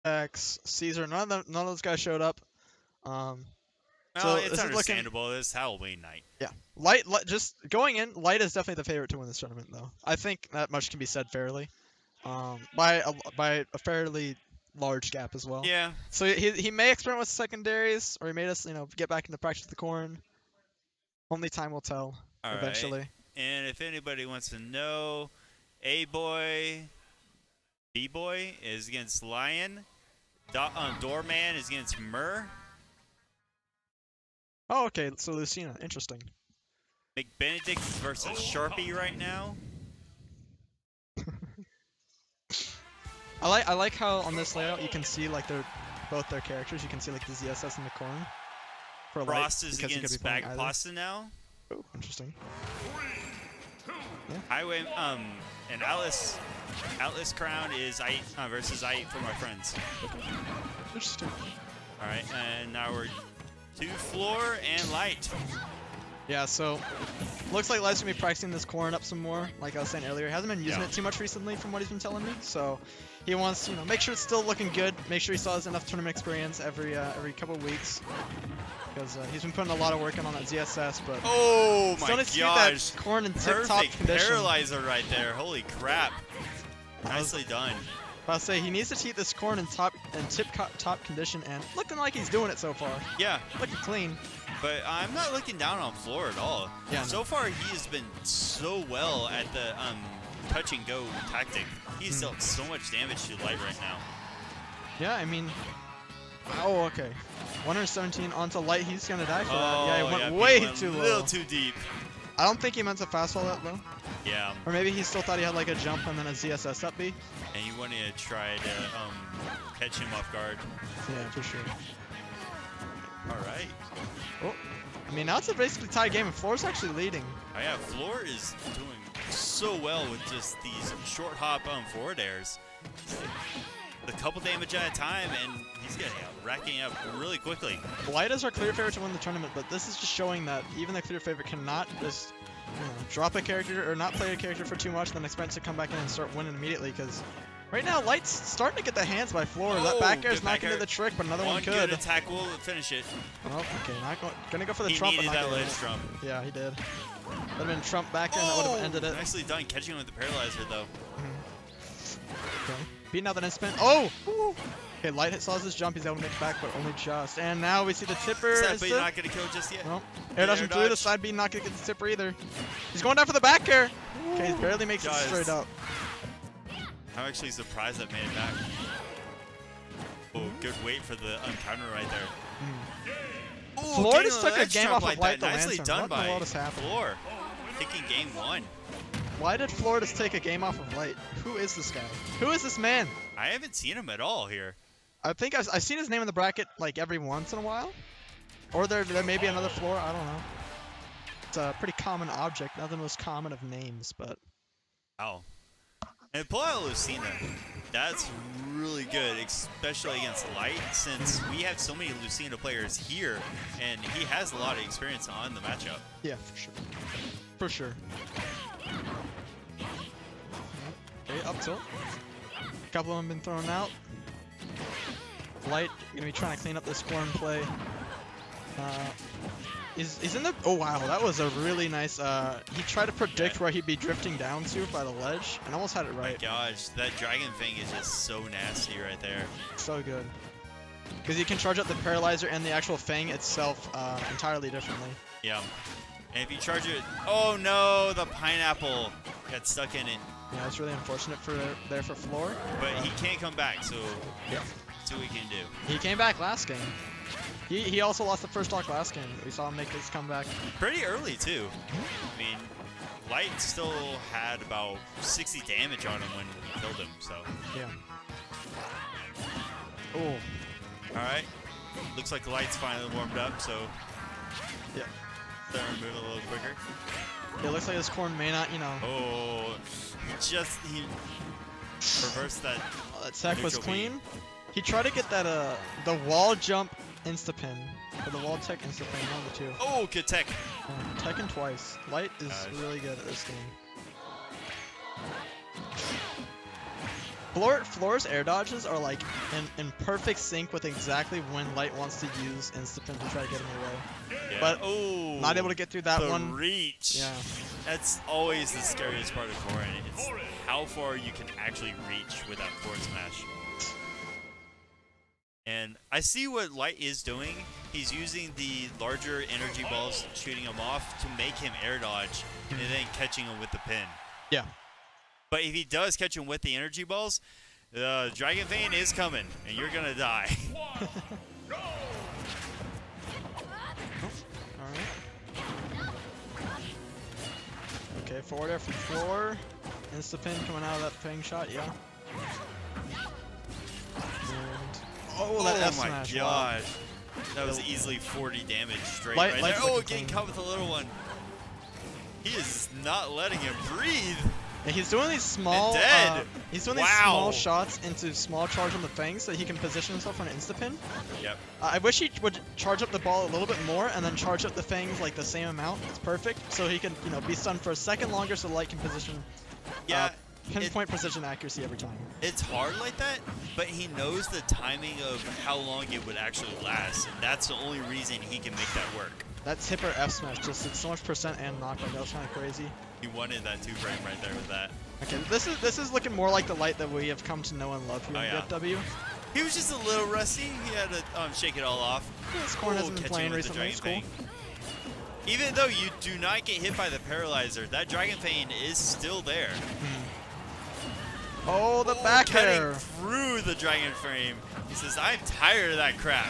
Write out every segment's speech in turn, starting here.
X, Caesar, none of those guys showed up. Well, So it's this is looking, understandable. It's Halloween night. yeah. Light, just going in, Light is definitely the favorite to win this tournament, though. I think that much can be said fairly, by a fairly large gap as well. Yeah. So he may experiment with secondaries, or he made us, get back into practice with the Corrin. Only time will tell. All right. Eventually. And if anybody wants to know, A-Boy, B-Boy is against Lion. Doorman is against Myrrh. Oh, okay. So Lucina, interesting. McBenedict versus Sharpie right now. I like how on this layout you can see like both their characters. You can see like the ZSS and the Corrin. For Frost Light, is because he could against be playing Bag either. Pasta now. Oh, interesting. Highway and Atlas Crown is versus I for my friends. Interesting. All right, and now we're to Floor and Light. Yeah, so looks like Light's gonna be practicing this Corrin up some more. Like I was saying earlier, he hasn't been using it too much recently, from what he's been telling me. So he wants, make sure it's still looking good. Make sure he still has enough tournament experience every couple of weeks, because he's been putting a lot of work in on that ZSS. But oh my still needs to keep that Corrin in tip-top perfect condition. paralyzer right there. Holy crap! Nicely done. I'll say he needs to keep this Corrin in tip-top condition, and looking like he's doing it so far. Yeah. Looking clean. But I'm not looking down on Floor at all. Yeah, so far, he has been so well at the touch and go tactic. He's dealt so much damage to Light right now. Yeah, I mean, oh, okay. 117 onto Light. He's gonna die for that. Yeah, he went way too low. A little too deep. I don't think he meant to fastball that low. Yeah. Or maybe he still thought he had like a jump and then a ZSS up B. And you wanted to try to catch him off guard. Yeah, for sure. All right. Oh, I mean, now it's a basically tied game, and Floor's actually leading. Oh yeah, Floor is doing so well with just these short hop forward airs. A couple damage at a time, and he's getting racking up really quickly. Light is our clear favorite to win the tournament, but this is just showing that even the clear favorite cannot just drop a character or not play a character for too much, and then expect to come back in and start winning immediately. Because right now, Light's starting to get the hands by Floor. Oh, that back air is not back going to air. do the trick, but another one could. Good attack will finish it. Oh, okay, gonna go for the He trump. needed but not that gonna ledge trump. Yeah, he did. Would have been Trump back there, and that would have ended it. Nicely done catching him with the paralyzer, though. Okay. Beating out the net spin. Oh! Woo. Okay, Light saw his jump. He's able to make it back, but only just. And now we see the tipper. Sadly, not going to kill just yet. Nope. Air dodging through. The side B not going to get the tipper either. He's going down for the back air. Okay, he barely makes it straight up. I'm actually surprised that made it back. Oh, good weight for the counter right there. Ooh, Floor just took a ledge game trump off of like Light that. the Nicely Lantern. done What in by the world is happening? Floor. Taking game one. Why did Floor just take a game off of Light? Who is this guy? Who is this man? I haven't seen him at all here. I think I've seen his name in the bracket like every once in a while. Or there may be another Floor. I don't know. It's a pretty common object. Not the most common of names, but... Wow. And pull out Lucina. That's really good, especially against Light, since we have so many Lucina players here, and he has a lot of experience on the matchup. Yeah, for sure. For sure. Okay, up tilt. A couple of them been thrown out. Light gonna be trying to clean up this Corrin play. He's in the... Oh, wow. That was a really nice... he tried to predict where he'd be drifting down to by the ledge and almost had it right. Oh my gosh, that dragon thing is just so nasty right there. So good. Because you can charge up the paralyzer and the actual fang itself entirely differently. Yeah. And if you charge it... Oh no, the pineapple got stuck in it. Yeah, it's really unfortunate for Floor. But he can't come back, so yeah. See what we can do. He came back last game. He also lost the first stock last game. We saw him make his comeback. Pretty early, too. I mean, Light still had about 60 damage on him when we killed him, so. Yeah. Oh. Alright. Looks like the Light's finally warmed up, so. Yeah. They're moving a little quicker. It looks like this Corrin may not, Oh. He reversed that. Oh, that tech was clean. Beat. He tried to get that, the wall jump insta-pin. Or the wall tech insta-pin, one of the two. Oh, good tech. Tekken twice. Light is really good at this game. Floor's air dodges are like in perfect sync with exactly when Light wants to use Instapin to try to get him away. Yeah. But ooh, not able to get through that the one. reach. Yeah. That's always the scariest part of Corrin. It's how far you can actually reach with that forward smash. And I see what Light is doing. He's using the larger energy balls, shooting him off to make him air dodge, and then catching him with the pin. Yeah. But if he does catch him with the energy balls, the Dragon Vein is coming, and you're gonna die. Alright. Okay, forward air from floor. Instapin coming out of that ping shot, yeah. And, oh, that F smash. My gosh. That was easily 40 damage straight Light- right Light's there. Oh, looking getting clean. caught with a little one. He is not letting him breathe. Yeah, he's doing these small. And dead. He's doing these small shots into small charge on the Fang so he can position himself on an Instapin. Yep. I wish he would charge up the ball a little bit more and then charge up the Fangs like the same amount. It's perfect. So he can, you know, be stunned for a second longer so Light can position. Yeah. Pinpoint precision accuracy every time. It's hard like that, but he knows the timing of how long it would actually last, and that's the only reason he can make that work. That tipper F smash just did so much percent and knockback. That was kind of crazy. He wanted that 2-frame right there with that. Okay, this is looking more like the Light that we have come to know and love here in DFW. He was just a little rusty. He had to shake it all off. Yeah, this Corrin hasn't been catching playing with the recently. It's cool. Dragon Fang. Even though you do not get hit by the Paralyzer, that Dragon Fang is still there. Oh, the back air. Cutting through the Dragon Frame. He says, I'm tired of that crap.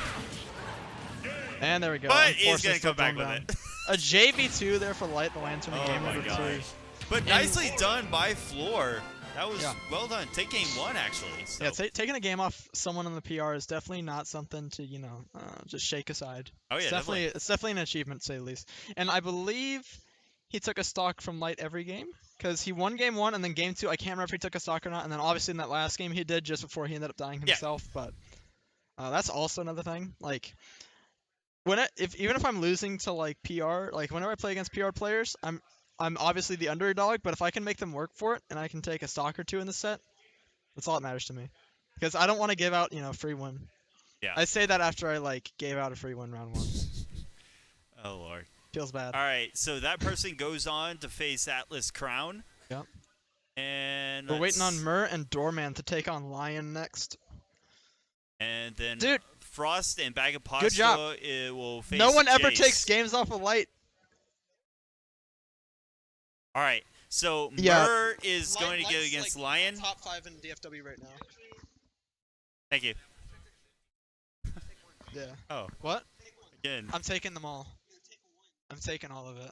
And there we go. But And he's forces going to come still back with down. it. A JV2 there for Light, the Lantern in Oh game my number 2. gosh. But nicely done by Floor. That was well done. Take game 1, actually. So. Yeah, taking a game off someone on the PR is definitely not something to, you know, just shake aside. Oh, yeah, It's definitely an achievement, to say the least. And I believe he took a stock from Light every game. Because he won game 1 and then game 2, I can't remember if he took a stock or not. And then obviously in that last game he did just before he ended up dying himself. But that's also another thing. Like, even if I'm losing to like PR, like whenever I play against PR players, I'm obviously the underdog. But if I can make them work for it and I can take a stock or 2 in the set, that's all that matters to me. Because I don't want to give out, you know, free win. Yeah. I say that after I like gave out a free win round 1. Oh Lord. Feels bad. All right, so that person goes on to face Atlas Crown. Yep. And we're waiting on Mur and Doorman to take on Lion next. And then Dude, Frost and Bag of good job. Pasta will face No one ever Jace. takes games off of Light. All right, so Yeah. Mur is going to go against Lion. Top 5 in DFW right now. Thank you. Yeah. Oh, What? again. I'm taking them all. I'm taking all of it.